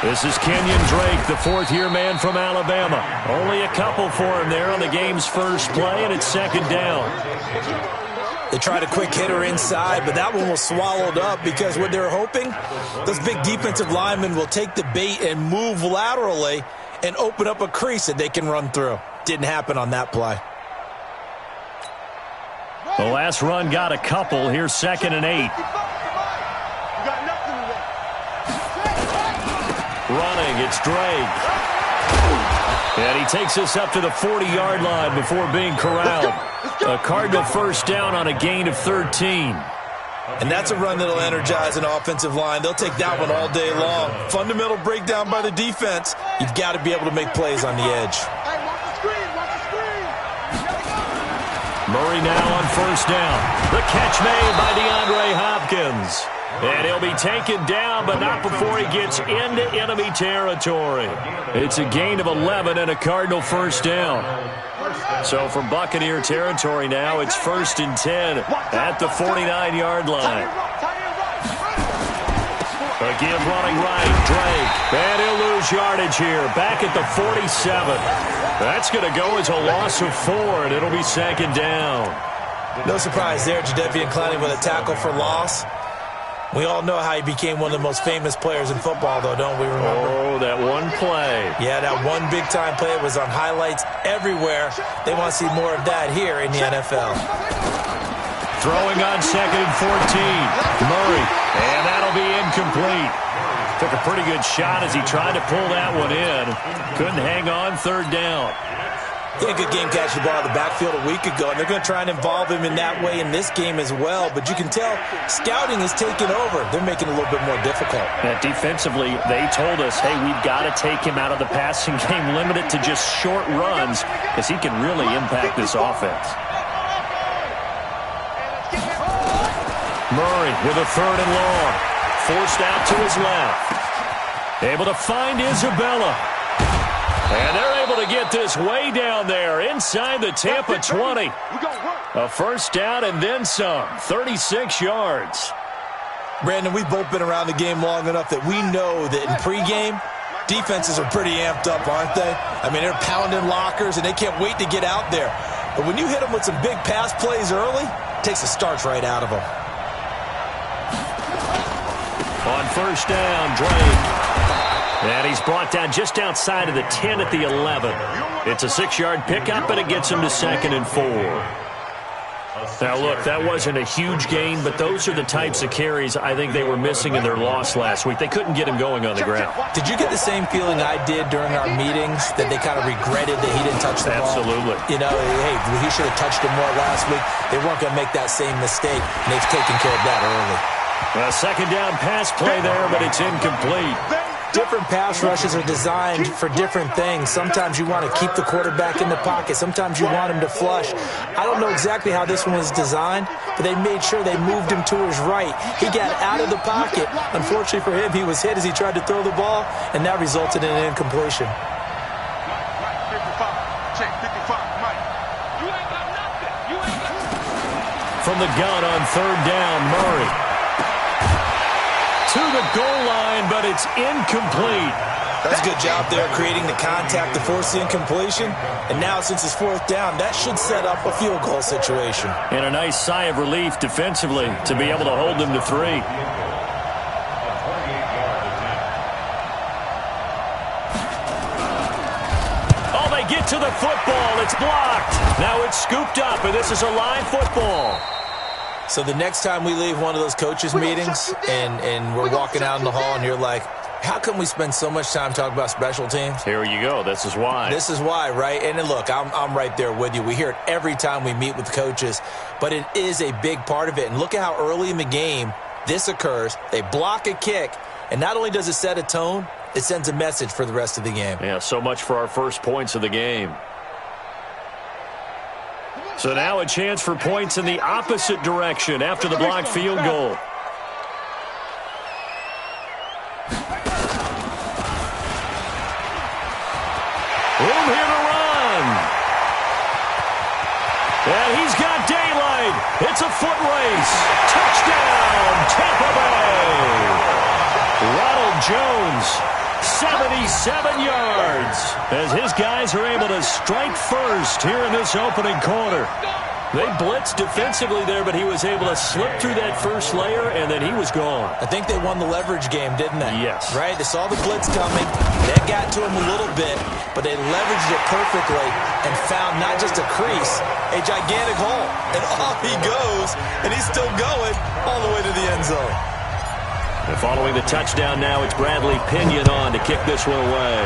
This is Kenyon Drake, the fourth-year man from Alabama. Only a couple for him there on the game's first play, and it's second down. They tried a quick hitter inside, but that one was swallowed up because what they're hoping, those big defensive linemen will take the bait and move laterally and open up a crease that they can run through. Didn't happen on that play. The last run got a couple. Here's 2nd and 8. Running, it's Drake. And he takes us up to the 40-yard line before being corralled. A Cardinal first down on a gain of 13. And that's a run that'll energize an offensive line. They'll take that one all day long. Fundamental breakdown by the defense. You've got to be able to make plays on the edge. Murray now on first down. The catch made by DeAndre Hopkins. And he'll be taken down, but not before he gets into enemy territory. It's a gain of 11 and a Cardinal first down. So from Buccaneer territory now, it's 1st and 10 at the 49-yard line. A give running right, Drake. And he'll lose yardage here, back at the 47. That's going to go as a loss of 4, and it'll be second down. No surprise there, Jadeveon Clowney with a tackle for loss. We all know how he became one of the most famous players in football, though, don't we remember? Oh, that one play. Yeah, that one big-time play was on highlights everywhere. They want to see more of that here in the NFL. Throwing on 2nd and 14. Murray, and that'll be incomplete. Took a pretty good shot as he tried to pull that one in. Couldn't hang on, 3rd down. He had a good game catching the ball in the backfield a week ago, and they're going to try and involve him in that way in this game as well. But you can tell scouting is taking over. They're making it a little bit more difficult. Defensively, they told us, hey, we've got to take him out of the passing game, limit it to just short runs, because he can really impact this offense. Murray with a 3rd and long. Forced out to his left. Able to find Isabella. And they're able to get this way down there inside the Tampa 20. A first down and then some. 36 yards. Brandon, we've both been around the game long enough that we know that in pregame, defenses are pretty amped up, aren't they? I mean, they're pounding lockers, and they can't wait to get out there. But when you hit them with some big pass plays early, it takes the starch right out of them. On first down, Drake. And he's brought down just outside of the 10 at the 11. It's a 6-yard pickup, and it gets him to 2nd and 4. Now, look, that wasn't a huge gain, but those are the types of carries I think they were missing in their loss last week. They couldn't get him going on the ground. Did you get the same feeling I did during our meetings, that they kind of regretted that he didn't touch the ball? Absolutely. You know, hey, he should have touched it more last week. They weren't going to make that same mistake, and they've taken care of that early. A second down pass play there, but it's incomplete. Different pass rushes are designed for different things. Sometimes you want to keep the quarterback in the pocket. Sometimes you want him to flush. I don't know exactly how this one was designed, but they made sure they moved him to his right. He got out of the pocket. Unfortunately for him, he was hit as he tried to throw the ball, and that resulted in an incompletion. From the gun on 3rd down, Murray. To the goal line, but it's incomplete. That's a good job there creating the contact to force the incompletion. And now, since it's 4th down, that should set up a field goal situation. And a nice sigh of relief defensively to be able to hold them to 3. Oh, they get to the football. It's blocked. Now it's scooped up, and this is a live football. So the next time we leave one of those coaches' meetings and we're walking out in the hall and you're like, how come we spend so much time talking about special teams? Here you go. This is why. This is why, right? And then look, I'm right there with you. We hear it every time we meet with coaches, but it is a big part of it. And look at how early in the game this occurs. They block a kick, and not only does it set a tone, it sends a message for the rest of the game. Yeah, so much for our first points of the game. So now a chance for points in the opposite direction after the blocked field goal. Room here to run. And he's got daylight. It's a foot race. Touchdown, Tampa Bay. Ronald Jones 77 yards as his guys are able to strike first here in this opening quarter. They blitzed defensively there, but he was able to slip through that first layer, and then he was gone. I think they won the leverage game, didn't they? Yes. Right? They saw the blitz coming. That got to him a little bit, but they leveraged it perfectly and found not just a crease, a gigantic hole. And off he goes, and he's still going all the way to the end zone. And following the touchdown now, it's Bradley Pinion on to kick this one away.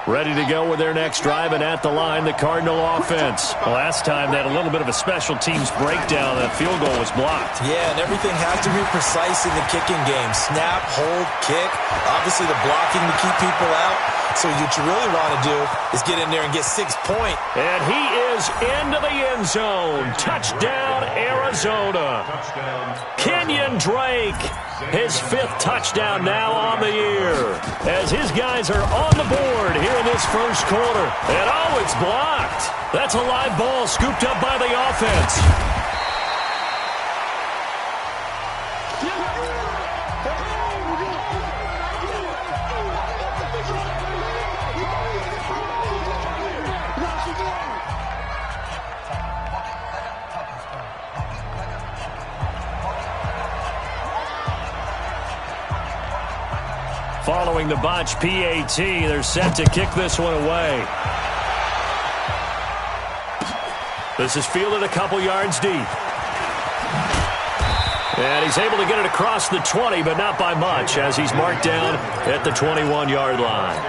Ready to go with their next drive, and at the line, the Cardinal offense. Last time, they had a little bit of a special teams breakdown. That field goal was blocked. Yeah, and everything has to be precise in the kicking game. Snap, hold, kick. Obviously, the blocking to keep people out. So what you really want to do is get in there and get 6 points. And he is into the end zone. Touchdown, Arizona. Kenyon Drake, his 5th touchdown now on the year, as his guys are on the board here in this first quarter. And oh, it's blocked. That's a live ball scooped up by the offense. Following the botch PAT, they're set to kick this one away. This is fielded a couple yards deep. And he's able to get it across the 20, but not by much, as he's marked down at the 21-yard line.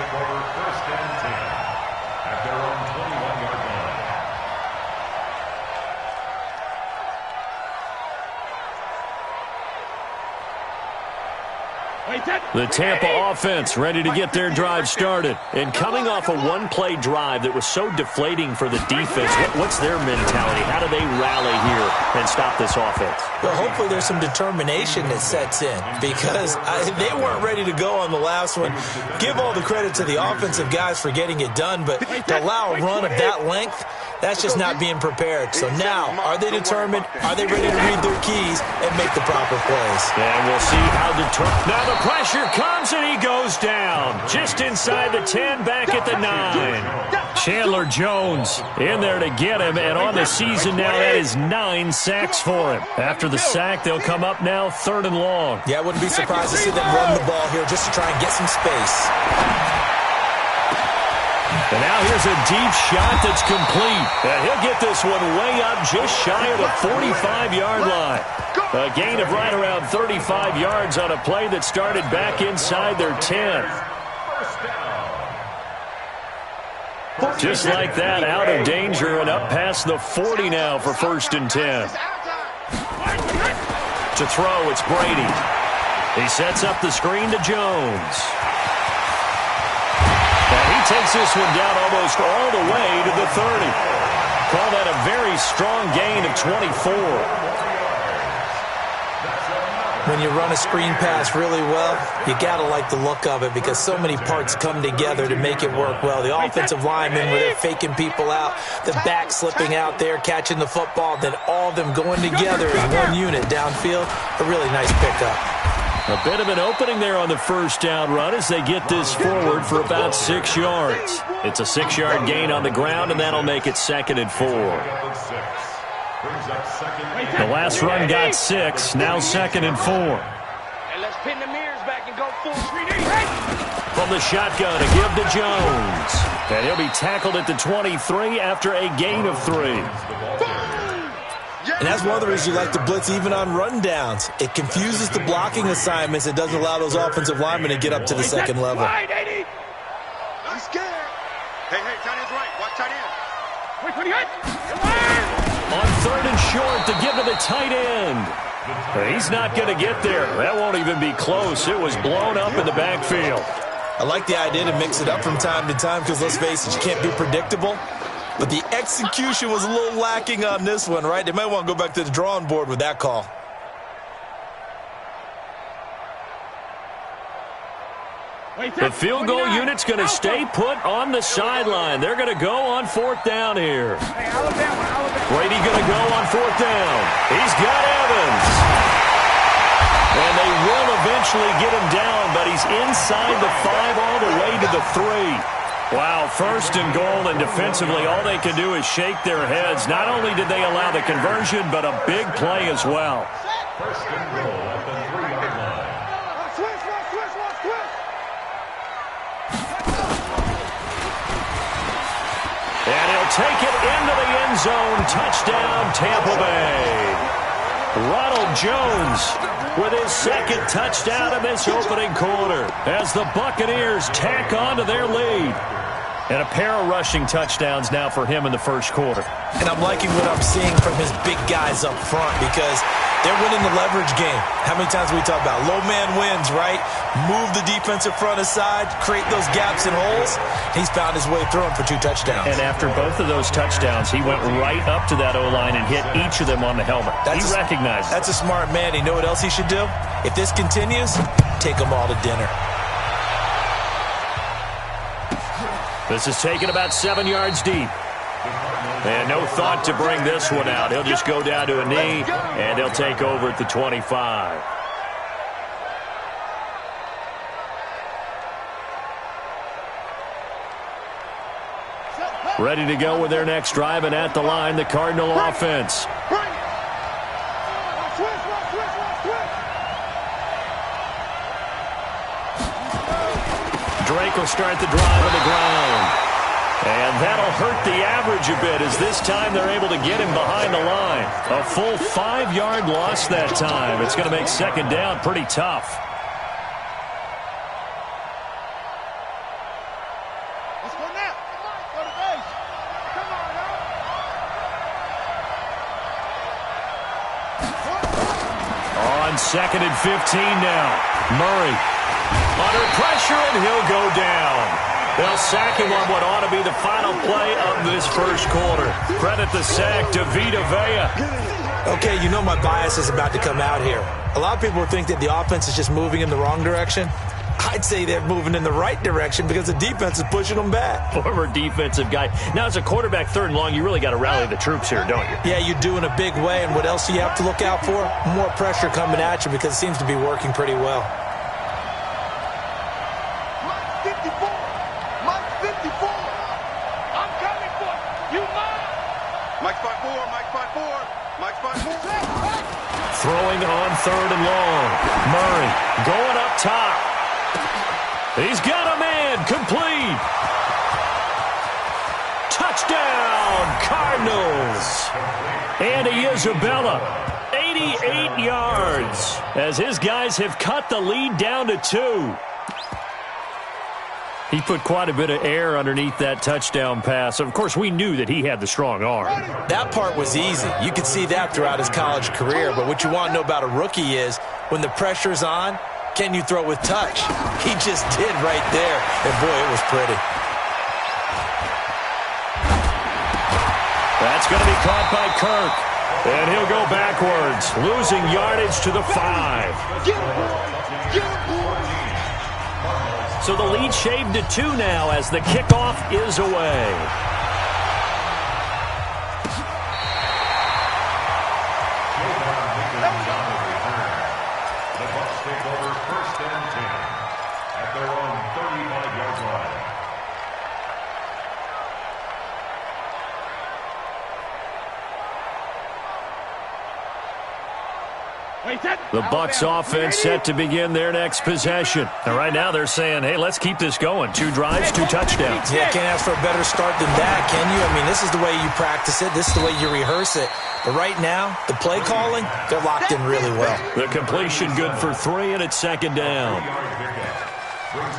The Tampa offense ready to get their drive started. And coming off a one-play drive that was so deflating for the defense, what's their mentality? How do they rally here and stop this offense? Well, hopefully there's some determination that sets in, because they weren't ready to go on the last one. Give all the credit to the offensive guys for getting it done, but to allow a run of that length, that's just not being prepared. So now, are they determined? Are they ready to read their keys and make the proper plays? And we'll see how determined. Now the pressure comes, and he goes down. Just inside the 10, back at the 9. Chandler Jones in there to get him, and on the season now, that is 9 sacks for him. After the sack, they'll come up now 3rd and long. Yeah, I wouldn't be surprised to see them run the ball here just to try and get some space. And now here's a deep shot that's complete. And he'll get this one way up just shy of the 45-yard line. A gain of right around 35 yards on a play that started back inside their 10. Just like that, out of danger and up past the 40 now for 1st and 10. To throw, it's Brady. He sets up the screen to Jones. And he takes this one down almost all the way to the 30. Call that a very strong gain of 24. When you run a screen pass really well, you got to like the look of it, because so many parts come together to make it work well. The offensive linemen, where they're faking people out, the back slipping out there, catching the football, then all of them going together as one unit downfield. A really nice pickup. A bit of an opening there on the first down run as they get this forward for about 6 yards. It's a 6-yard gain on the ground, and that'll make it 2nd and 4. The last run got 6, now 2nd and 4. And let's pin the mirrors back and go full 3D. From the shotgun to give to Jones. And he'll be tackled at the 23 after a gain of 3. And that's one of the reasons you like to blitz even on rundowns. It confuses the blocking assignments. It doesn't allow those offensive linemen to get up to the second level. I'm scared. Hey, tight end's right. Watch tight end. Wait, what do you On 3rd and short to give to the tight end. He's not going to get there. That won't even be close. It was blown up in the backfield. I like the idea to mix it up from time to time, because let's face it, you can't be predictable. But the execution was a little lacking on this one, right? They might want to go back to the drawing board with that call. The field goal unit's going to stay put on the sideline. They're going to go on 4th down here. Brady going to go on 4th down. He's got Evans. And they will eventually get him down, but he's inside the 5 all the way to the 3. Wow, 1st and goal, and defensively all they can do is shake their heads. Not only did they allow the conversion, but a big play as well. 1st and goal at the 3-yard line. And he'll take it into the end zone. Touchdown, Tampa Bay. Ronald Jones with his 2nd touchdown in this opening quarter as the Buccaneers tack on to their lead. And a pair of rushing touchdowns now for him in the 1st quarter. And I'm liking what I'm seeing from his big guys up front because they're winning the leverage game. How many times we talk about low man wins, right? Move the defensive front aside, create those gaps and holes. He's found his way through them for 2 touchdowns. And after both of those touchdowns, he went right up to that O-line and hit each of them on the helmet. He recognized it. That's a smart man. You know what else he should do? If this continues, take them all to dinner. This is taken about 7 yards deep. And no thought to bring this one out. He'll just go down to a knee, and they'll take over at the 25. Ready to go with their next drive, and at the line, the Cardinal offense. Drake will start the drive on the ground. And that'll hurt the average a bit as this time they're able to get him behind the line. A full 5-yard loss that time. It's going to make 2nd down pretty tough. Let's go now. Go to base. Come on now. On 2nd and 15 now. Murray under pressure, and he'll go down. They'll sack him on what ought to be the final play of this 1st quarter. Credit the sack to Vita Vea. Okay, you know my bias is about to come out here. A lot of people think that the offense is just moving in the wrong direction. I'd say they're moving in the right direction because the defense is pushing them back. Former defensive guy. Now, as a quarterback 3rd and long, you really got to rally the troops here, don't you? Yeah, you do in a big way. And what else do you have to look out for? More pressure coming at you because it seems to be working pretty well. Throwing on 3rd and long. Murray going up top. He's got a man. Complete. Touchdown, Cardinals. Andy Isabella, 88 yards, as his guys have cut the lead down to 2. He put quite a bit of air underneath that touchdown pass. Of course, we knew that he had the strong arm. That part was easy. You could see that throughout his college career. But what you want to know about a rookie is when the pressure's on, can you throw with touch? He just did right there. And, boy, it was pretty. That's going to be caught by Kirk. And he'll go backwards, losing yardage to the 5. So the lead shaved to 2 now as the kickoff is away. The Bucs take over 1st and 10 at their own 35-yard line. The Bucs offense set to begin their next possession. And right now they're saying, hey, let's keep this going. 2 drives, 2 touchdowns. Yeah, can't ask for a better start than that, can you? I mean, this is the way you practice it. This is the way you rehearse it. But right now, the play calling, they're locked in really well. The completion good for 3, and it's 2nd down.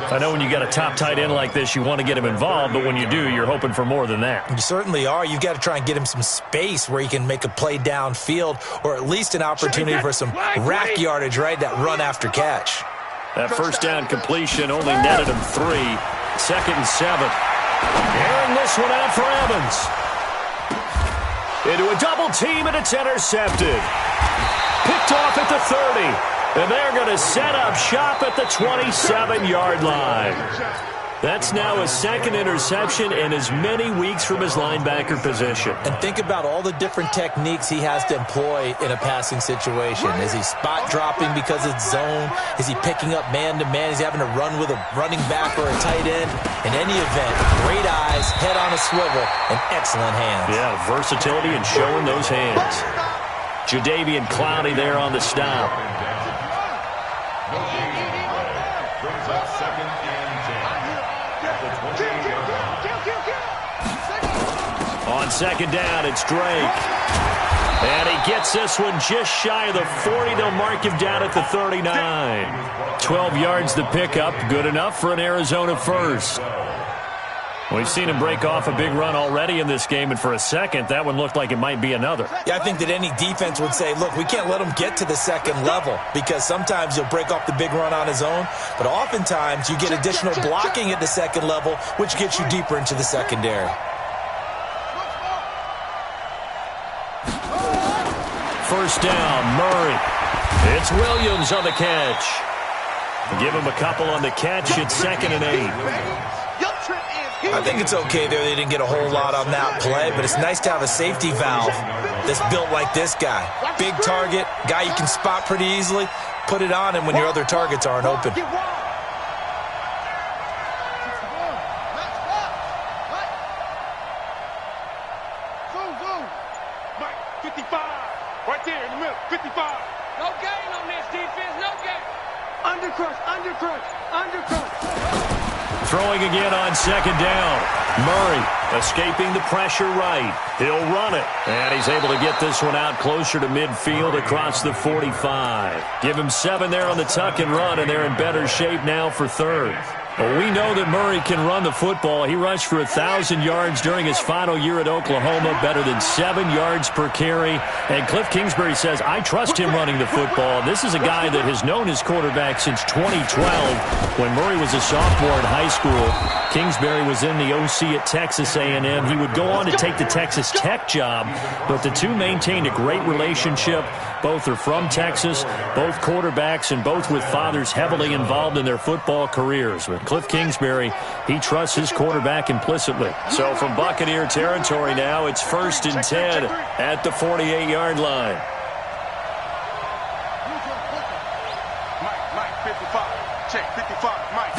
I know when you got a top tight end like this, you want to get him involved, but when you do, you're hoping for more than that. You certainly are. You've got to try and get him some space where he can make a play downfield or at least an opportunity for some rack yardage, right? That run after catch. That 1st down completion only netted him 3. 2nd and 7. Airing this one out for Evans. Into a double team, and it's intercepted. Picked off at the 30. And they're going to set up shop at the 27-yard line. That's now his second interception and as many weeks from his linebacker position. And think about all the different techniques he has to employ in a passing situation. Is he spot dropping because it's zone? Is he picking up man-to-man? Is he having to run with a running back or a tight end? In any event, great eyes, head on a swivel, and excellent hands. Yeah, versatility and showing those hands. Jadeveon Clowney there on the stop. Brings up 2nd and 10 at the 28-yard line. On 2nd down, it's Drake. And he gets this one just shy of the 40. They'll mark him down at the 39. 12 yards the pickup. Good enough for an Arizona first. We've seen him break off a big run already in this game, and for a second, that one looked like it might be another. Yeah, I think that any defense would say, look, we can't let him get to the second level because sometimes he'll break off the big run on his own, but oftentimes you get additional blocking at the second level, which gets you deeper into the secondary. First down, Murray. It's Williams on the catch. Give him a couple on the catch. It's 2nd and 8. I think it's okay there. They didn't get a whole lot on that play, but it's nice to have a safety valve that's built like this guy. Big target, guy you can spot pretty easily. Put it on him when your other targets aren't open. Mike, 55. Right there in the middle, 55. No gain on this defense, no gain. Undercrush, undercrush, undercrush. Throwing again on 2nd down. Murray escaping the pressure right. He'll run it. And he's able to get this one out closer to midfield across the 45. Give him 7 there on the tuck and run, and they're in better shape now for 3rd. Well, we know that Murray can run the football. He rushed for 1,000 yards during his final year at Oklahoma, better than 7 yards per carry. And Cliff Kingsbury says, I trust him running the football. This is a guy that has known his quarterback since 2012 when Murray was a sophomore in high school. Kingsbury was in the OC at Texas A&M. He would go on to take the Texas Tech job, but the two maintained a great relationship. Both are from Texas, both quarterbacks, and both with fathers heavily involved in their football careers. With Cliff Kingsbury, he trusts his quarterback implicitly. So from Buccaneer territory now, it's 1st and 10 at the 48-yard line. Mike, 55. Check, 55, Mike.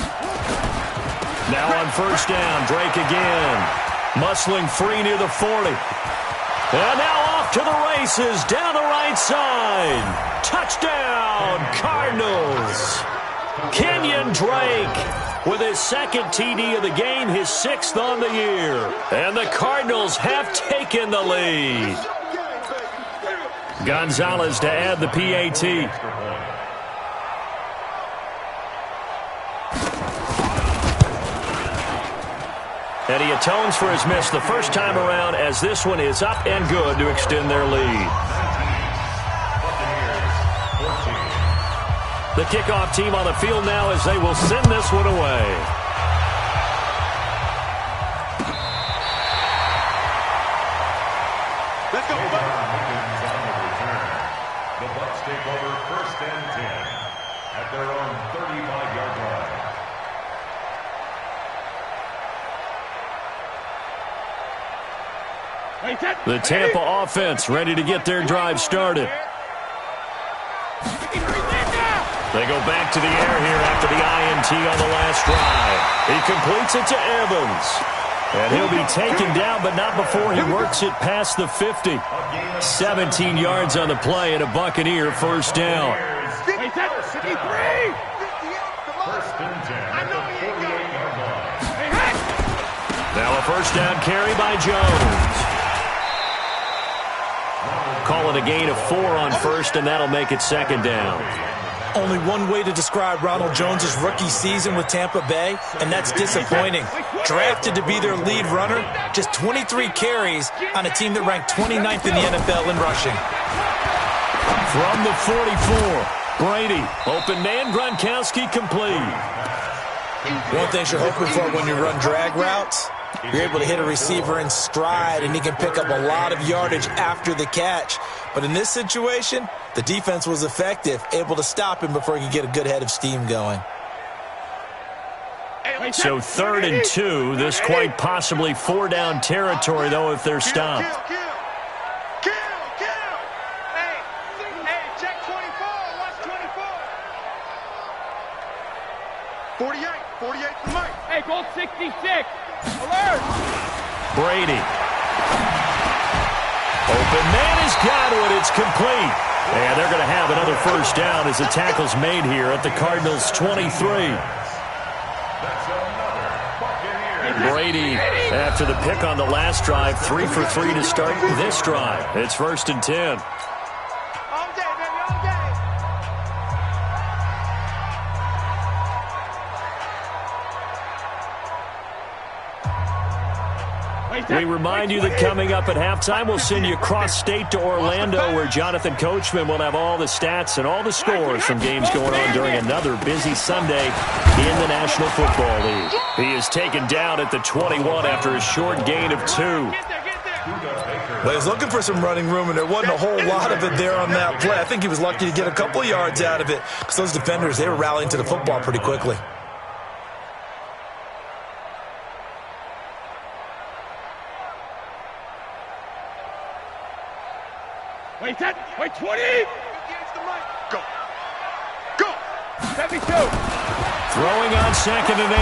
Now on 1st down, Drake again. Muscling free near the 40. And now off to the races, down the right side. Touchdown, Cardinals. Kenyon Drake with his 2nd TD of the game, his 6th on the year. And the Cardinals have taken the lead. Gonzalez to add the PAT. And he atones for his miss the first time around as this one is up and good to extend their lead. The kickoff team on the field now as they will send this one away. Let's go, The Bucs take over 1st and 10 at their own 35-yard line. The Tampa offense ready to get their drive started. They go back to the air here after the INT on the last drive. He completes it to Evans. And he'll be taken down, but not before he works it past the 50. 17 yards on the play and a Buccaneer 1st down. 53. 1st and 10 at the 48-yard line. Now a 1st down carry by Jones. Call it a gain of 4 on 1st, and that'll make it 2nd down. Only one way to describe Ronald Jones' rookie season with Tampa Bay, and that's disappointing. Drafted to be their lead runner, just 23 carries on a team that ranked 29th in the NFL in rushing. From the 44, Brady, open man, Gronkowski complete. One thing you're hoping for when you run drag routes, You're able to hit a receiver in stride, and he can pick up a lot of yardage after the catch. But in this situation, the defense was effective, able to stop him before he could get a good head of steam going. So 3rd and 2. This quite possibly 4-down territory, though, if they're stopped. Kill! Hey, check 24. Watch 24. 48 for Mike. Hey, goal 66. Alert! Brady. Open man has got it. It's complete. And they're going to have another first down as the tackle's made here at the Cardinals' 23. Brady, after the pick on the last drive, 3 for 3 to start this drive. It's 1st and 10. All day, baby, all day. We remind you that coming up at halftime, we'll send you cross-state to Orlando, where Jonathan Coachman will have all the stats and all the scores from games going on during another busy Sunday in the National Football League. He is taken down at the 21 after a short gain of 2. Well, he was looking for some running room, and there wasn't a whole lot of it there on that play. I think he was lucky to get a couple of yards out of it, because those defenders, they were rallying to the football pretty quickly. Wait, 20! Go! 72! Throwing on 2nd and 8.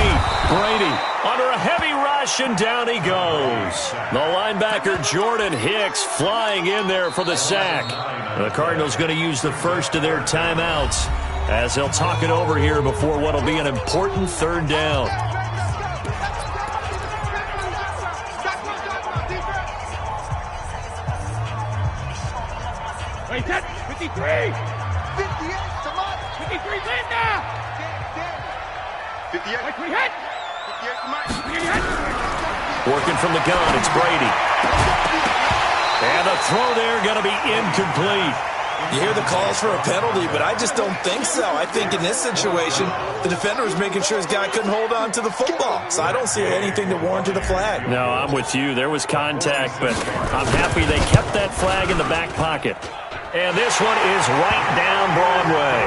Brady under a heavy rush, and down he goes. The linebacker Jordan Hicks flying in there for the sack. The Cardinals going to use the first of their timeouts as they'll talk it over here before what will be an important 3rd down. Wait, 53! 58, Samad! 53, Linda! 58. Mike, we hit! 58 for Mike. We hit! Working from the gun, it's Brady. And the throw there going to be incomplete. You hear the calls for a penalty, but I just don't think so. I think in this situation, the defender was making sure his guy couldn't hold on to the football. So I don't see anything that warranted a flag. No, I'm with you. There was contact, but I'm happy they kept that flag in the back pocket. And this one is right down Broadway.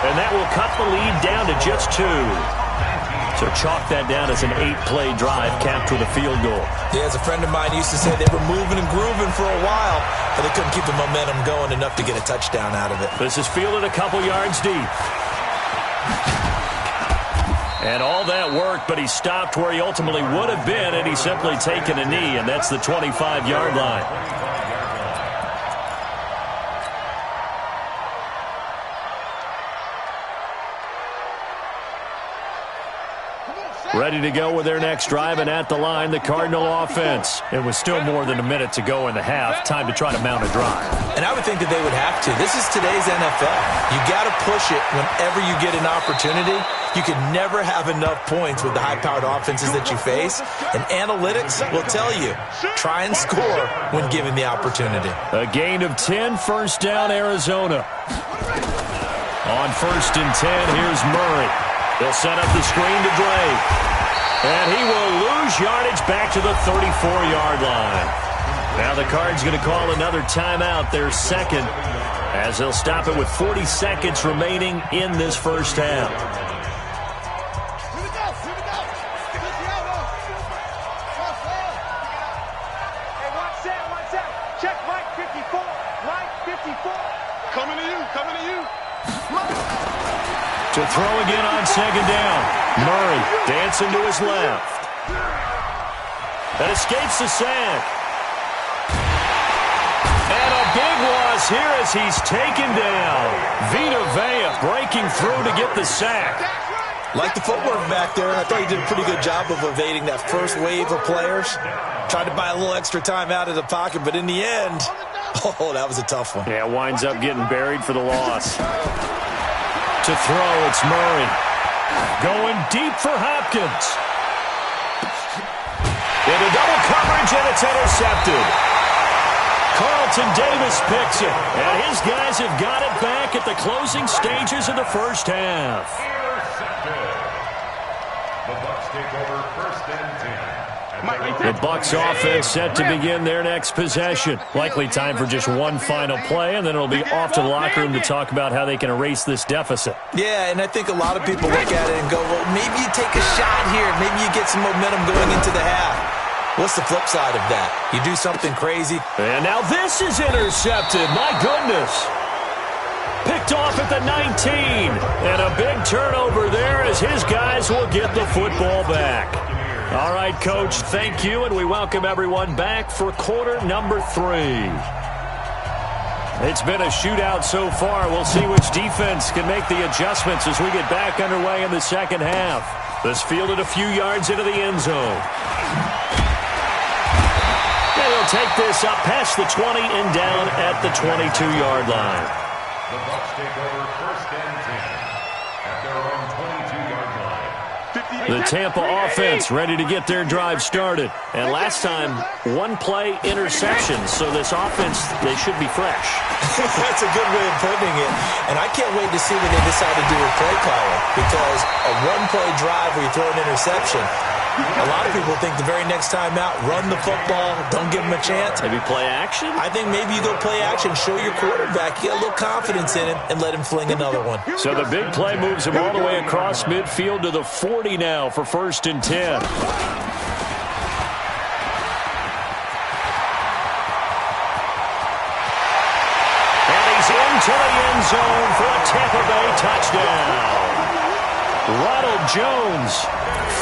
And that will cut the lead down to just 2. So chalk that down as an 8-play drive capped with a field goal. Yeah, as a friend of mine used to say, they were moving and grooving for a while, but they couldn't keep the momentum going enough to get a touchdown out of it. This is fielded a couple yards deep. And all that work, but he stopped where he ultimately would have been, and he's simply taken a knee, and that's the 25-yard line. Ready to go with their next drive, and at the line, the Cardinal offense. It was still more than a minute to go in the half. Time to try to mount a drive. And I would think that they would have to. This is today's NFL. You got to push it whenever you get an opportunity. You can never have enough points with the high-powered offenses that you face. And analytics will tell you, try and score when given the opportunity. A gain of 10, 1st down, Arizona. On 1st and 10, here's Murray. They'll set up the screen to Drake. And he will lose yardage back to the 34-yard line. Now the Cards going to call another timeout, their 2nd, as they'll stop it with 40 seconds remaining in this first half. Hey, watch that. Check Mike 54. Mike 54. Coming to you. To throw again on 2nd down. Murray dancing to his left. That escapes the sack. And a big loss here as he's taken down. Vita Vea breaking through to get the sack. Like the footwork back there, I thought he did a pretty good job of evading that first wave of players. Tried to buy a little extra time out of the pocket, but in the end, oh, that was a tough one. Yeah, winds up getting buried for the loss. To throw, it's Murray. Going deep for Hopkins. Into double coverage, and it's intercepted. Carlton Davis picks it, and his guys have got it back at the closing stages of the first half. Intercepted. The Bucs take over 1st and 10. The Bucs offense set to begin their next possession. Likely time for just one final play, and then it'll be off to the locker room to talk about how they can erase this deficit. Yeah, and I think a lot of people look at it and go, well, maybe you take a shot here. Maybe you get some momentum going into the half. What's the flip side of that? You do something crazy. And now this is intercepted. My goodness. Picked off at the 19. And a big turnover there as his guys will get the football back. All right, Coach, thank you, and we welcome everyone back for quarter number 3. It's been a shootout so far. We'll see which defense can make the adjustments as we get back underway in the second half. This fielded a few yards into the end zone. They'll take this up past the 20 and down at the 22-yard line. The Bucs take over first and 10 at their own 22-yard line. The Tampa offense ready to get their drive started. And last time, one-play interception. So this offense, they should be fresh. That's a good way of putting it. And I can't wait to see what they decide to do with play calling. Because a one-play drive where you throw an interception, a lot of people think the very next time out, run the football, don't give him a chance. Maybe play action? I think maybe you go play action, show your quarterback, get a little confidence in him, and let him fling another one. So the big play moves him all the way across midfield to the 40 now for first and 10. And he's into the end zone for a Tampa Bay touchdown. Ronald Jones,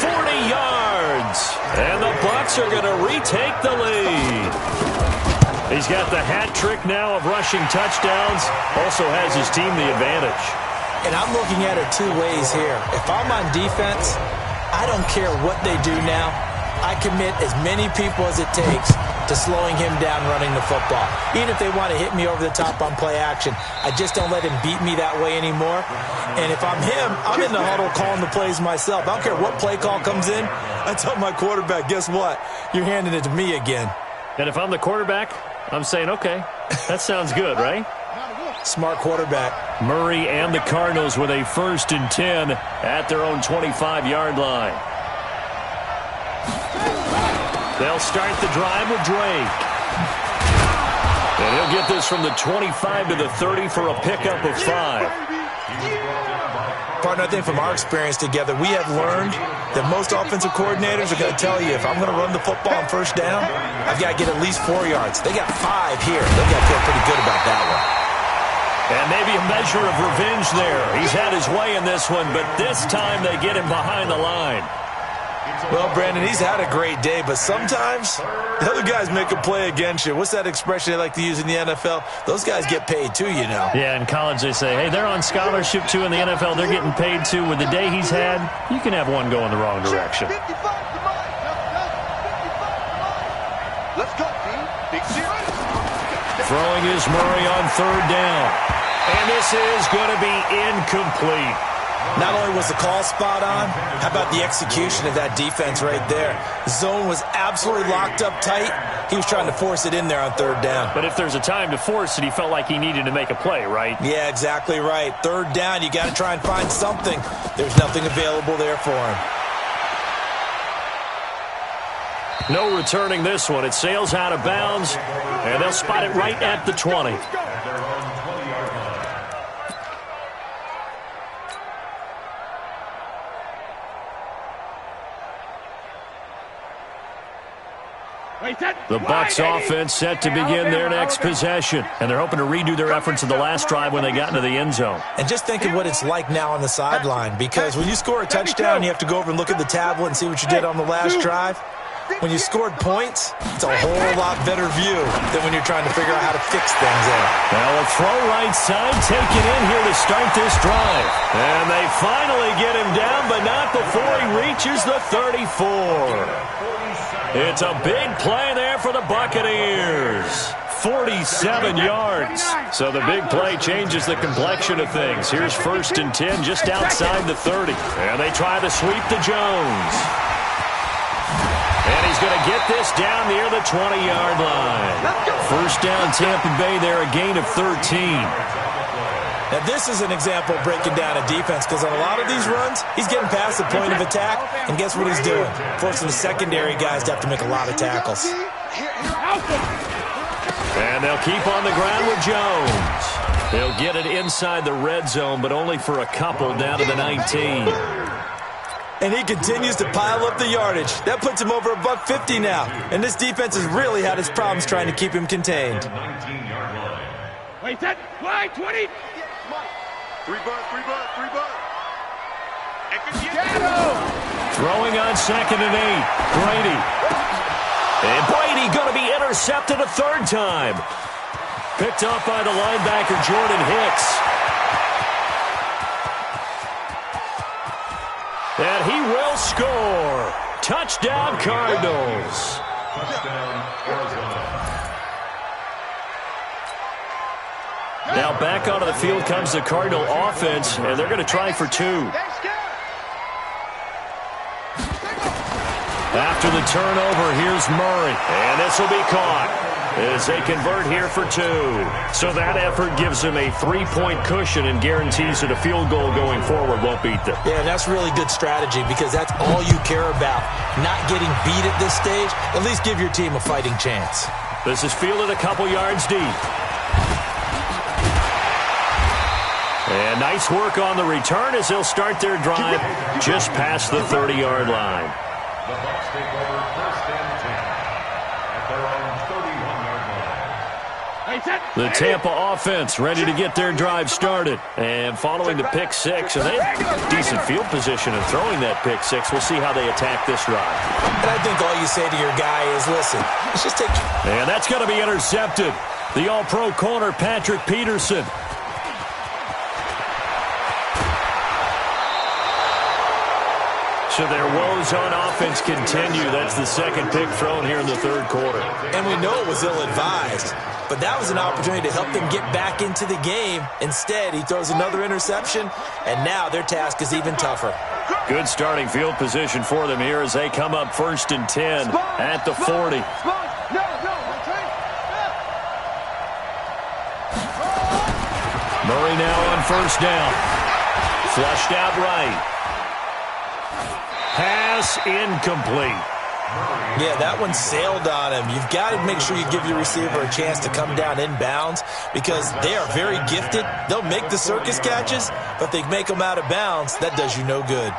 40 yards. And the Bucs are going to retake the lead. He's got the hat trick now of rushing touchdowns. Also has his team the advantage. And I'm looking at it two ways here. If I'm on defense, I don't care what they do now. I commit as many people as it takes to slowing him down running the football. Even if they want to hit me over the top on play action, I just don't let him beat me that way anymore. And if I'm him, I'm in the huddle calling the plays myself. I don't care what play call comes in. I tell my quarterback, guess what? You're handing it to me again. And if I'm the quarterback, I'm saying, okay, that sounds good, right? Smart quarterback. Murray and the Cardinals with a first and 10 at their own 25-yard line. They'll start the drive with Drake. And he'll get this from the 25 to the 30 for a pickup of 5. Partner, I think from our experience together, we have learned that most offensive coordinators are going to tell you, if I'm going to run the football on first down, I've got to get at least 4 yards. They got 5 here. They've got to feel pretty good about that one. And maybe a measure of revenge there. He's had his way in this one, but this time they get him behind the line. Well, Brandon, he's had a great day, but sometimes the other guys make a play against you. What's that expression they like to use in the NFL? Those guys get paid too, you know. Yeah, in college they say, hey, they're on scholarship too. In the NFL, they're getting paid too. With the day he's had, you can have one go in the wrong direction. Let's go, team. Big zero. Throwing is Murray on third down. And this is going to be incomplete. Not only was the call spot on, how about the execution of that defense right there? The zone was absolutely locked up tight. He was trying to force it in there on third down. But if there's a time to force it, he felt like he needed to make a play, right? Yeah, exactly right. Third down, you got to try and find something. There's nothing available there for him. No returning this one. It sails out of bounds, and they'll spot it right at the 20. The Bucs offense set to begin their next possession, and they're hoping to redo their efforts in the last drive when they got into the end zone. And just think of what it's like now on the sideline, because when you score a touchdown, you have to go over and look at the tablet and see what you did on the last drive. When you scored points, it's a whole lot better view than when you're trying to figure out how to fix things in. Now a throw right side taken in here to start this drive. And they finally get him down, but not before he reaches the 34. It's a big play there for the Buccaneers. 47 yards. So the big play changes the complexion of things. Here's first and 10 just outside the 30. And they try to sweep to Jones. And he's going to get this down near the 20-yard line. First down Tampa Bay there, a gain of 13. Now, this is an example of breaking down a defense because on a lot of these runs, he's getting past the point of attack, and guess what he's doing? Forcing the secondary guys to have to make a lot of tackles. And they'll keep on the ground with Jones. He'll get it inside the red zone, but only for a couple down to the 19. And he continues to pile up the yardage. That puts him over $150 now. And this defense has really had its problems trying to keep him contained. Wait, set, fly, 20. Three butt. Throwing on 2nd and 8. Brady. And Brady going to be intercepted a third time. Picked up by the linebacker, Jordan Hicks. And he will score. Touchdown, Cardinals. Touchdown, Arizona. Now back onto the field comes the Cardinal offense, and they're going to try for 2. After the turnover, here's Murray. And this will be caught as they convert here for 2. So that effort gives them a 3-point cushion and guarantees that a field goal going forward won't beat them. Yeah, and that's really good strategy because that's all you care about. Not getting beat at this stage. At least give your team a fighting chance. This is fielded a couple yards deep. And nice work on the return as they'll start their drive just past the 30-yard line. The Bucs take over 1st and 10 at their own 31-yard line. The Tampa offense ready to get their drive started. And following the pick 6, and they have decent field position in throwing that pick 6. We'll see how they attack this drive. And I think all you say to your guy is, listen, let's just take... And that's going to be intercepted. The all-pro corner, Patrick Peterson. So their woes on offense continue. That's the second pick thrown here in the third quarter. And we know it was ill-advised, but that was an opportunity to help them get back into the game. Instead, he throws another interception, and now their task is even tougher. Good starting field position for them here as they come up 1st and 10 at the 40. Murray now on 1st down. Flushed out right. Pass incomplete. Yeah, that one sailed on him. You've got to make sure you give your receiver a chance to come down inbounds because they are very gifted. They'll make the circus catches, but they make them out of bounds. That does you no good.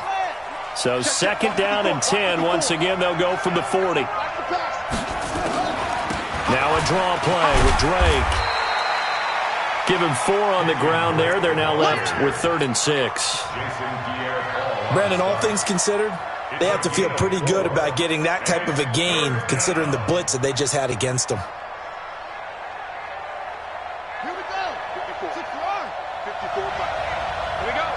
So 2nd down and 10. Once again, they'll go from the 40. Now a draw play with Drake. Give him 4 on the ground there. They're now left with 3rd and 6. Brandon, all things considered, they have to feel pretty good about getting that type of a gain considering the blitz that they just had against them. Here we go. 54. 54. Here we go.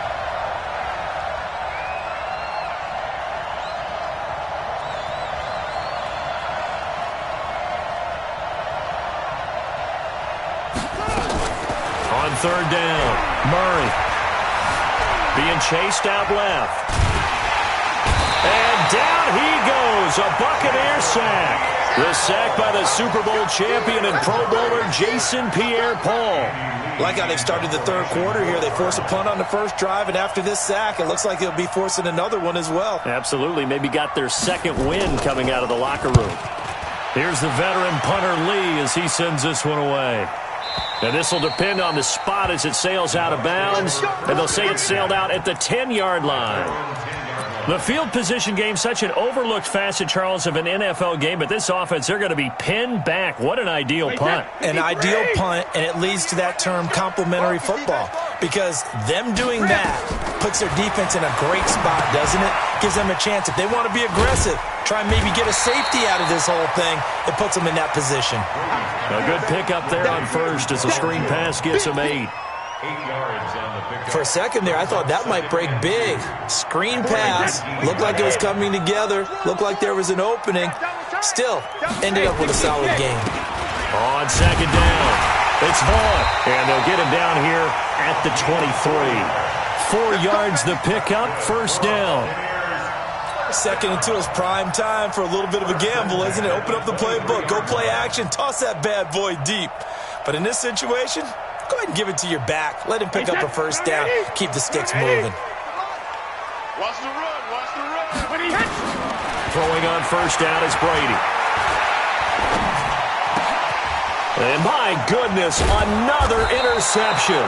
On 3rd down, Murray being chased out left. And down he goes, a Buccaneer sack. The sack by the Super Bowl champion and Pro Bowler Jason Pierre-Paul. Like how they've started the third quarter here. They force a punt on the first drive, and after this sack, it looks like they'll be forcing another one as well. Absolutely. Maybe got their second win coming out of the locker room. Here's the veteran punter Lee as he sends this one away. And this will depend on the spot as it sails out of bounds. And they'll say it sailed out at the 10-yard line. The field position game, such an overlooked facet, Charles, of an NFL game. But this offense, they're going to be pinned back. What an ideal punt. An ideal punt, and it leads to that term complementary football. Because them doing that puts their defense in a great spot, doesn't it? Gives them a chance. If they want to be aggressive, try and maybe get a safety out of this whole thing, it puts them in that position. A good pickup there on first as the screen pass gets them 8. 8 yards on the pickup. For a second there, I thought that might break big. Screen pass. Looked like it was coming together. Looked like there was an opening. Still, ended up with a solid game. On 2nd down, it's Vaughn. And they'll get him down here at the 23. 4 yards the pickup, 1st down. 2nd and 2 is prime time for a little bit of a gamble, isn't it? Open up the playbook, go play action, toss that bad boy deep. But in this situation, Go ahead and give it to your back. Let him pick up a first down. Keep the sticks moving. Watch the run. Watch the run. When he hits. Throwing on first down is Brady. And my goodness, another interception.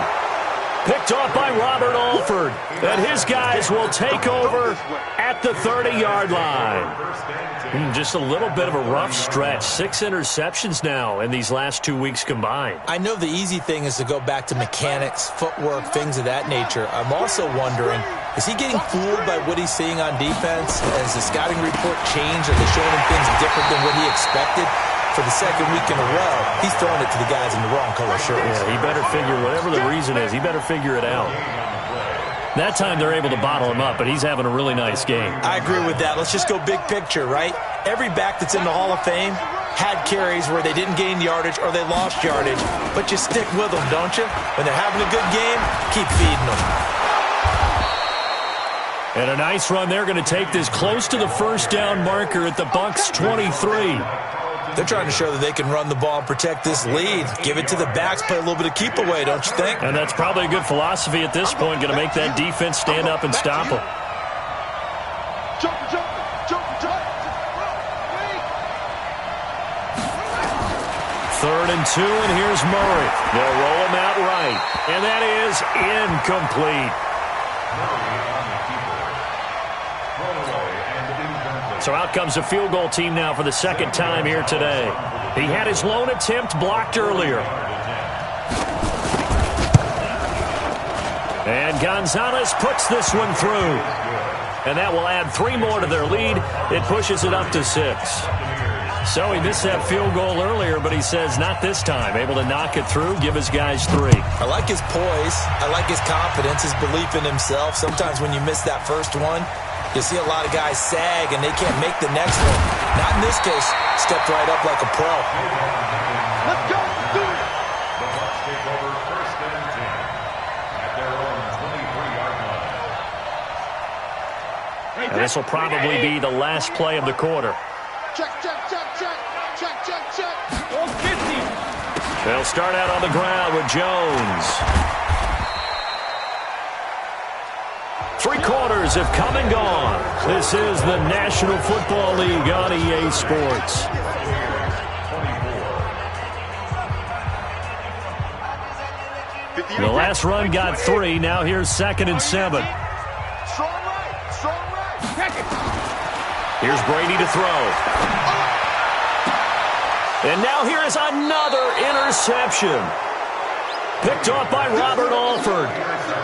Picked off by Robert Alford. And his guys will take over at the 30-yard line. Just a little bit of a rough stretch. 6 interceptions now in these last 2 weeks combined. I know the easy thing is to go back to mechanics, footwork, things of that nature. I'm also wondering, is he getting fooled by what he's seeing on defense? Has the scouting report changed? Are they showing him things different than what he expected? For the second week in a row, he's throwing it to the guys in the wrong color shirts. Yeah, he better figure, whatever the reason is, he better figure it out. That time they're able to bottle him up, but he's having a really nice game. I agree with that. Let's just go big picture, right? Every back that's in the Hall of Fame had carries where they didn't gain yardage or they lost yardage, but you stick with them, don't you? When they're having a good game, keep feeding them. And a nice run. They're going to take this close to the first down marker at the Bucs 23. They're trying to show that they can run the ball and protect this lead. Give it to the backs, play a little bit of keep away, don't you think? And that's probably a good philosophy at this point, going to make that defense stand up and stop them. Jump, jump, jump, jump. 3rd and 2, and here's Murray. They'll roll him out right, and that is incomplete. So out comes a field goal team now for the second time here today. He had his lone attempt blocked earlier. And Gonzalez puts this one through. And that will add 3 more to their lead. It pushes it up to 6. So he missed that field goal earlier, but he says not this time. Able to knock it through, give his guys 3. I like his poise. I like his confidence, his belief in himself. Sometimes when you miss that first one, you see a lot of guys sag, and they can't make the next one. Not in this case. Stepped right up like a pro. Let's go. Let's do it. The Bucs take over 1st and 10 at their own 23-yard line. And this will probably be the last play of the quarter. Check, check, check, check. Check, check, check. Oh, 50. They'll start out on the ground with Jones. 3 quarters have come and gone. This is the National Football League on EA Sports. The last run got 3. Now here's 2nd and 7. Strong right. Strong right. Here's Brady to throw. And now here is another interception. Picked off by Robert Alford.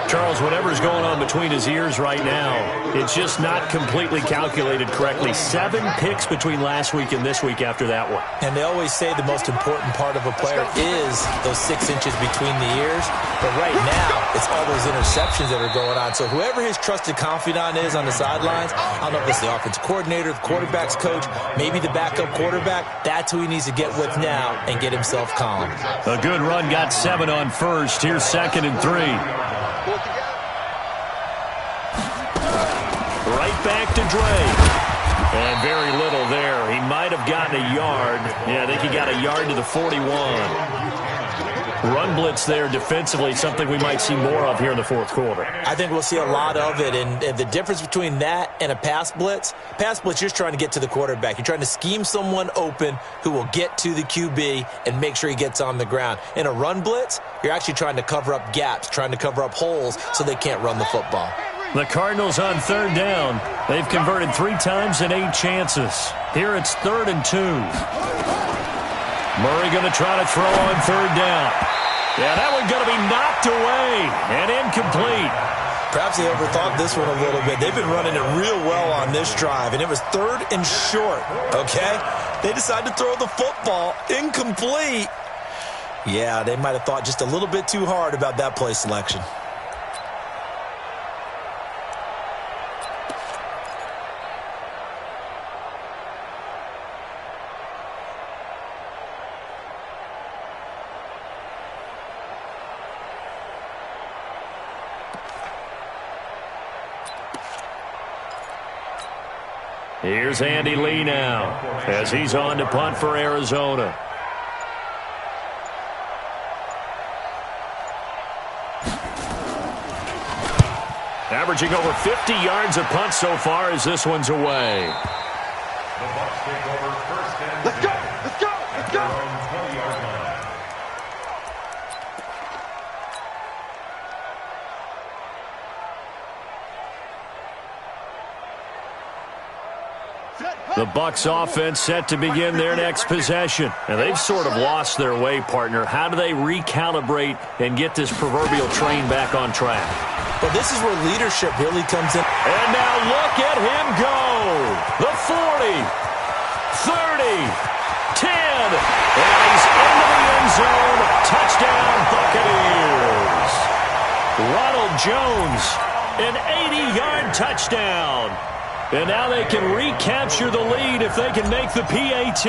Charles, whatever's going on between his ears right now, it's just not completely calculated correctly. 7 picks between last week and this week after that one. And they always say the most important part of a player is those 6 inches between the ears. But right now, it's all those interceptions that are going on. So whoever his trusted confidant is on the sidelines, I don't know if it's the offensive coordinator, the quarterback's coach, maybe the backup quarterback, that's who he needs to get with now and get himself calm. A good run got 7 on first. Here's 2nd and 3. Right back to Drake. And very little there. He might have gotten a yard. Yeah, I think he got a yard to the 41. Run blitz there defensively, something we might see more of here in the 4th quarter. I think we'll see a lot of it, and the difference between that and a pass blitz, you're just trying to get to the quarterback. You're trying to scheme someone open who will get to the QB and make sure he gets on the ground. In a run blitz, you're actually trying to cover up gaps, trying to cover up holes so they can't run the football. The Cardinals on 3rd down. They've converted 3 times in 8 chances. Here it's 3rd and 2. Murray going to try to throw on 3rd down. Yeah, that one going to be knocked away and incomplete. Perhaps they overthought this one a little bit. They've been running it real well on this drive, and it was 3rd and short, okay? They decided to throw the football incomplete. Yeah, they might have thought just a little bit too hard about that play selection. Here's Andy Lee now as he's on to punt for Arizona. Averaging over 50 yards a punt so far as this one's away. The Bucs take over first and Let's go! Let's go! Let's go! 20-yard line. The Bucs offense set to begin their next possession. And they've sort of lost their way, partner. How do they recalibrate and get this proverbial train back on track? Well, this is where leadership really comes in. And now look at him go. The 40, 30, 10. And he's into the end zone. Touchdown, Buccaneers. Ronald Jones, an 80-yard touchdown. And now they can recapture the lead if they can make the PAT.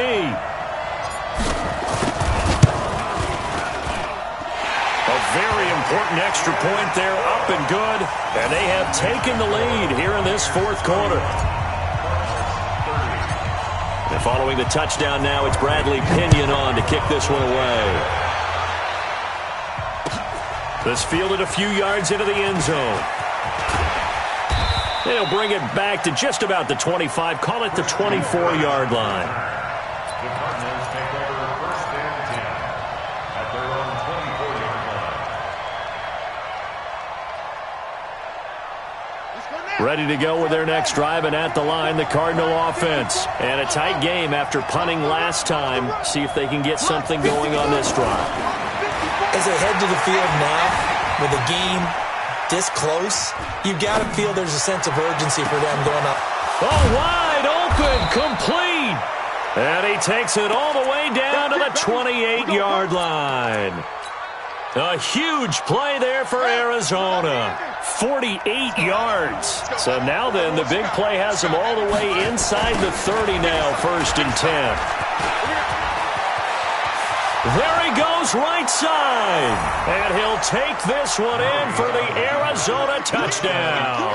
A very important extra point there, up and good. And they have taken the lead here in this fourth quarter. And following the touchdown now, it's Bradley Pinion on to kick this one away. This fielded a few yards into the end zone. They'll bring it back to just about the 25, call it the 24-yard line. The Cardinals take over first and 10 at their own 24-yard line. Ready to go with their next drive, and at the line, the Cardinal offense. And a tight game after punting last time. See if they can get something going on this drive. As they head to the field now, with the game this close, you've got to feel there's a sense of urgency for them going up. Oh, wide open, complete. And he takes it all the way down to the 28-yard line. A huge play there for Arizona. 48 yards. So now then, the big play has them all the way inside the 30 now, first and 10. There he goes right side. And he'll take this one in for the Arizona touchdown.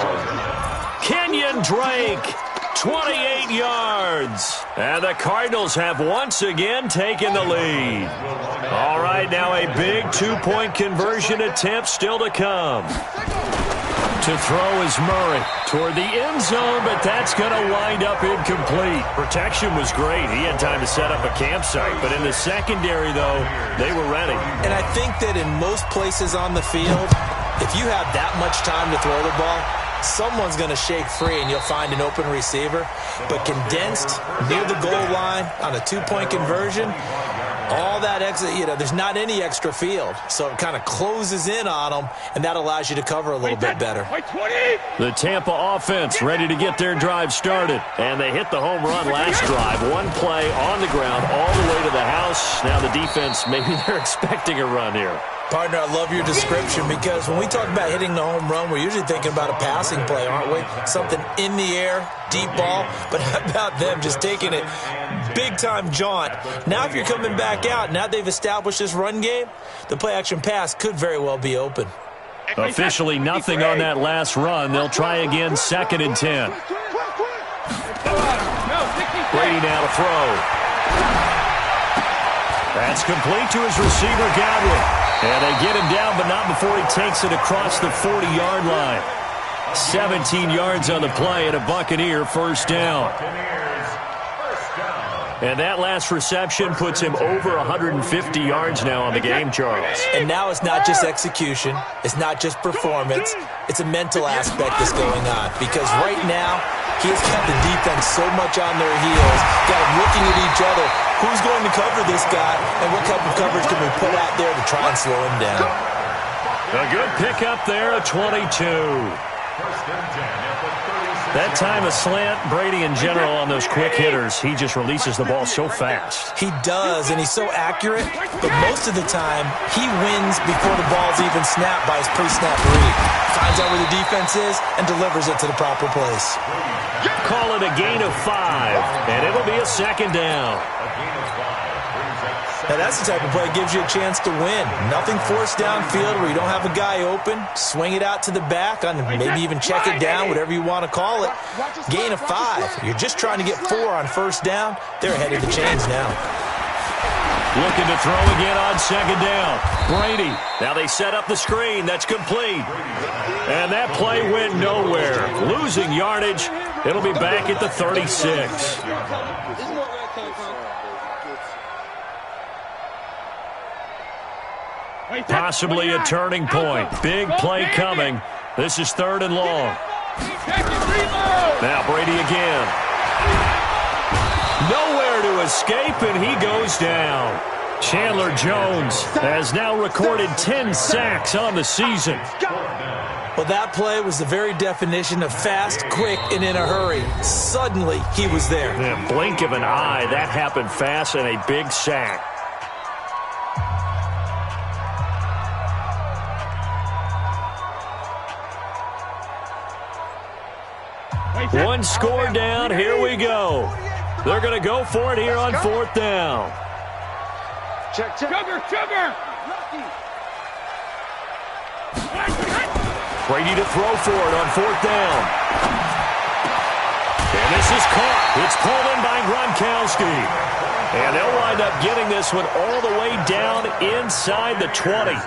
Kenyon Drake, 28 yards. And the Cardinals have once again taken the lead. All right, now a big two-point conversion attempt still to come. To throw is Murray toward the end zone, but that's going to wind up incomplete. Protection was great. He had time to set up a campsite, but in the secondary, though, they were ready. And I think that in most places on the field, if you have that much time to throw the ball, someone's going to shake free and you'll find an open receiver. But condensed near the goal line on a two-point conversion, all that extra, there's not any extra field. So it kind of closes in on them, and that allows you to cover a little bit better. The Tampa offense ready to get their drive started. And they hit the home run last drive. One play on the ground all the way to the house. Now the defense, maybe they're expecting a run here. Partner, I love your description because when we talk about hitting the home run, we're usually thinking about a passing play, aren't we? Something in the air, deep ball. But how about them just taking it big-time jaunt? Now if you're coming back out, now they've established this run game, the play-action pass could very well be open. Officially nothing on that last run. They'll try again, second and 10. Brady now to throw. That's complete to his receiver, Godwin. And they get him down, but not before he takes it across the 40-yard line. 17 yards on the play and a Buccaneer first down. And that last reception puts him over 150 yards now on the game, Charles. And now it's not just execution. It's not just performance. It's a mental aspect that's going on. Because right now, he has kept the defense so much on their heels, got them looking at each other. Who's going to cover this guy, and what type of coverage can we put out there to try and slow him down? A good pickup there, a 22. That time a slant, Brady in general on those quick hitters, he just releases the ball so fast. He does, and he's so accurate, but most of the time, he wins before the ball's even snapped by his pre-snap read. Finds out where the defense is and delivers it to the proper place. Call it a gain of 5, and it'll be a second down. Now that's the type of play that gives you a chance to win. Nothing forced downfield where you don't have a guy open. Swing it out to the back, on maybe even check it down, whatever you want to call it. Gain of 5. You're just trying to get 4 on first down. They're ahead of the chains now. Looking to throw again on second down. Brady. Now they set up the screen. That's complete. And that play went nowhere. Losing yardage. It'll be back at the 36. Possibly a turning point. Big play coming. This is 3rd and long. Now Brady again. Nowhere to escape, and he goes down. Chandler Jones has now recorded 10 sacks on the season. Well, that play was the very definition of fast, quick, and in a hurry. Suddenly, he was there. In a blink of an eye, that happened fast, and a big sack. One score down. Here we go. They're going to go for it here on 4th down. Check. Sugar! Brady to throw for it on 4th down. And this is caught. It's pulled in by Gronkowski. And they'll wind up getting this one all the way down inside the 20.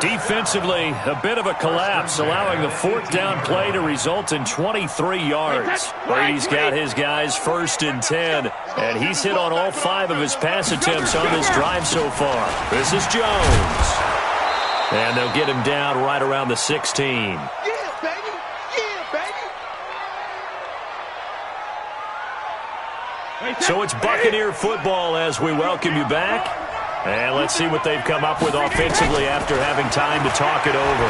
Defensively, a bit of a collapse, allowing the 4th down play to result in 23 yards. Brady's got his guys 1st and 10, and he's hit on all 5 of his pass attempts on this drive so far. This is Jones. And they'll get him down right around the 16. Yeah, baby. So it's Buccaneer football as we welcome you back. And let's see what they've come up with offensively after having time to talk it over.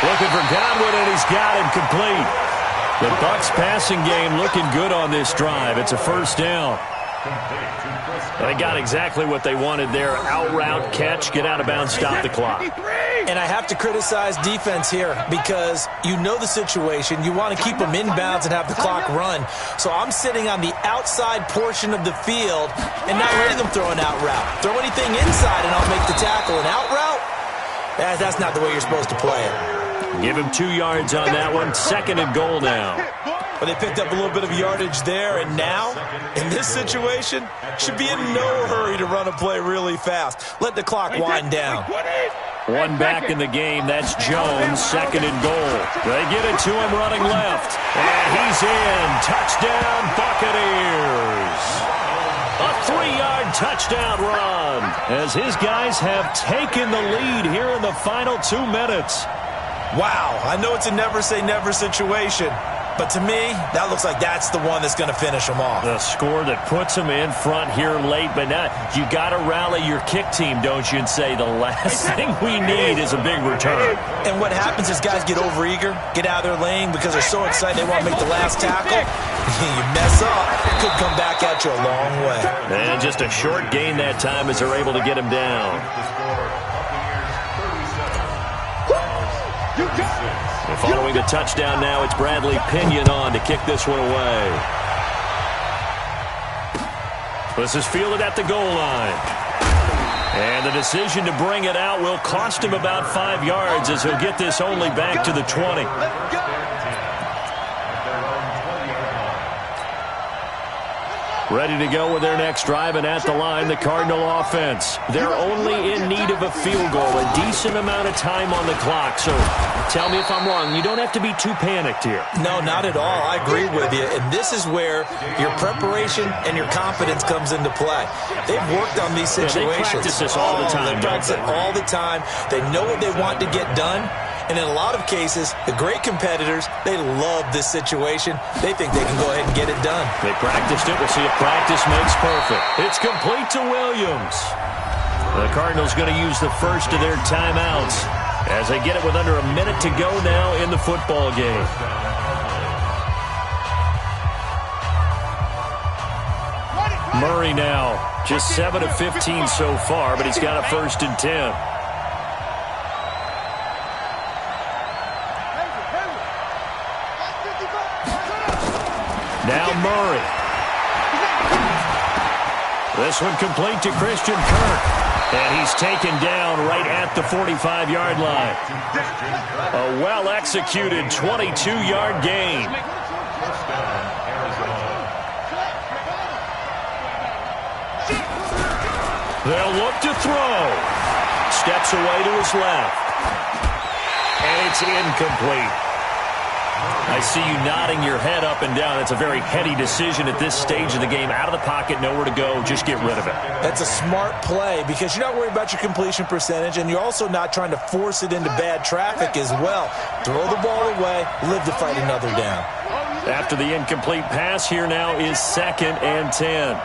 Looking for Godwin, and he's got him complete. The Bucs passing game looking good on this drive. It's a 1st down. They got exactly what they wanted there. Out route, catch, get out of bounds, stop the clock. And I have to criticize defense here because you know the situation. You want to keep them inbounds and have the clock run. So I'm sitting on the outside portion of the field and not letting them throw an out route. Throw anything inside and I'll make the tackle. An out route? That's not the way you're supposed to play it. Give him 2 yards on that one. 2nd and goal now. But they picked up a little bit of yardage there, and now, in this situation, should be in no hurry to run a play really fast. Let the clock wind down. One back in the game. That's Jones. 2nd and goal. They get it to him running left. And he's in. Touchdown, Buccaneers. A 3-yard touchdown run as his guys have taken the lead here in the final 2 minutes. Wow, I know it's a never-say-never situation, but to me, that looks like that's the one that's going to finish them off. The score that puts them in front here late, but now you got to rally your kick team, don't you, and say the last thing we need is a big return. And what happens is guys get overeager, get out of their lane because they're so excited they want to make the last tackle. You mess up, it could come back at you a long way. And just a short gain that time as they're able to get him down. And following the touchdown now, it's Bradley Pinion on to kick this one away. This is fielded at the goal line. And the decision to bring it out will cost him about 5 yards as he'll get this only back to the 20. Ready to go with their next drive, and at the line, the Cardinal offense. They're only in need of a field goal, a decent amount of time on the clock. So tell me if I'm wrong. You don't have to be too panicked here. No, not at all. I agree with you. And this is where your preparation and your confidence comes into play. They've worked on these situations. They practice this all the time. They practice it all the time. They know what they want to get done. And in a lot of cases, the great competitors, they love this situation. They think they can go ahead and get it done. They practiced it. We'll see if practice makes perfect. It's complete to Williams. The Cardinals going to use the first of their timeouts as they get it with under a minute to go now in the football game. Murray now just 7 of 15 so far, but he's got a 1st and 10. Now Murray. This one complete to Christian Kirk. And he's taken down right at the 45-yard line. A well-executed 22-yard gain. They'll look to throw. Steps away to his left. And it's incomplete. I see you nodding your head up and down. That's a very heady decision at this stage of the game. Out of the pocket, nowhere to go. Just get rid of it. That's a smart play because you're not worried about your completion percentage, and you're also not trying to force it into bad traffic as well. Throw the ball away, live to fight another down. After the incomplete pass, here now is 2nd and 10.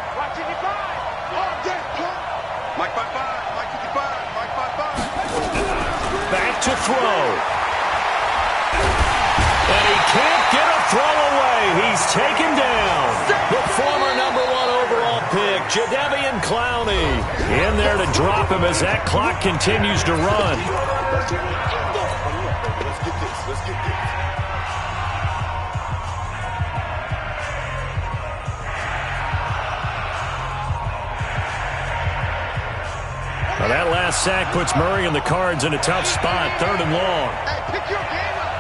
Back to throw. And he can't get a throw away. He's taken down. The former #1 overall pick, Jadeveon Clowney, in there to drop him as that clock continues to run. Now that last sack puts Murray and the Cards in a tough spot, 3rd and long. Hey, pick your game up.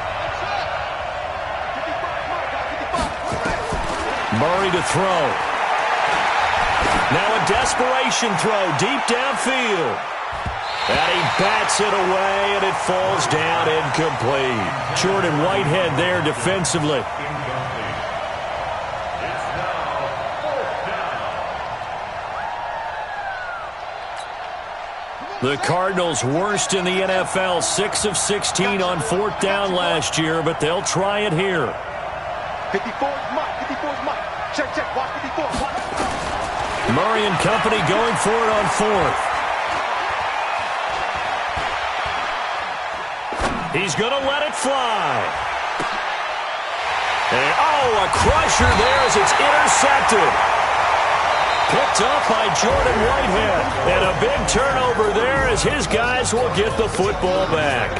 Murray to throw. Now a desperation throw deep downfield. And he bats it away, and it falls down incomplete. Jordan Whitehead there defensively. The Cardinals worst in the NFL, 6 of 16 on 4th down last year, but they'll try it here. 54's Mike. 54's Mike. Check, check. Watch 54. Watch. Murray and company going for it on 4th. He's going to let it fly. And, a crusher there as it's intercepted. Picked up by Jordan Whitehead. And a big turnover there as his guys will get the football back.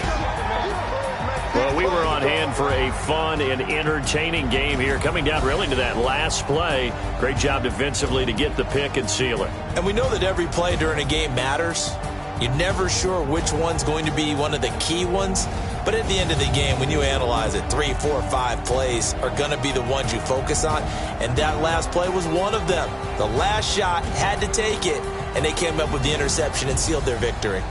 Well, we were on hand for a fun and entertaining game here. Coming down really to that last play. Great job defensively to get the pick and seal it. And we know that every play during a game matters. You're never sure which one's going to be one of the key ones. But at the end of the game, when you analyze it, 3, 4, 5 plays are going to be the ones you focus on. And that last play was one of them. The last shot had to take it, and they came up with the interception and sealed their victory.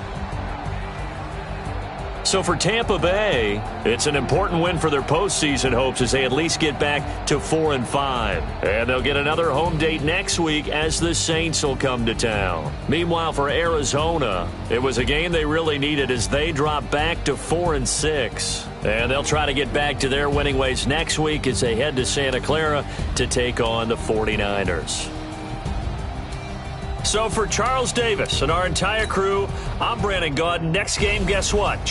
So for Tampa Bay, it's an important win for their postseason hopes as they at least get back to 4-5. And they'll get another home date next week as the Saints will come to town. Meanwhile, for Arizona, it was a game they really needed as they drop back to 4-6. And they'll try to get back to their winning ways next week as they head to Santa Clara to take on the 49ers. So for Charles Davis and our entire crew, I'm Brandon Gaudin. Next game, guess what?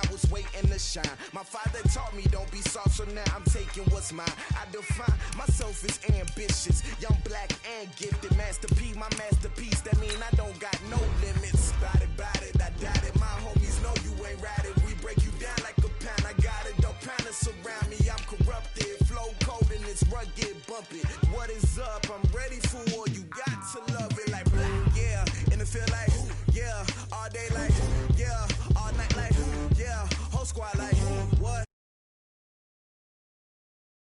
I was waiting to shine. My father taught me don't be soft, so now I'm taking what's mine. I define myself as ambitious, young, black, and gifted. Master P, my masterpiece, that mean I don't got no limits. Bout it, I doubt it. My homies know you ain't right.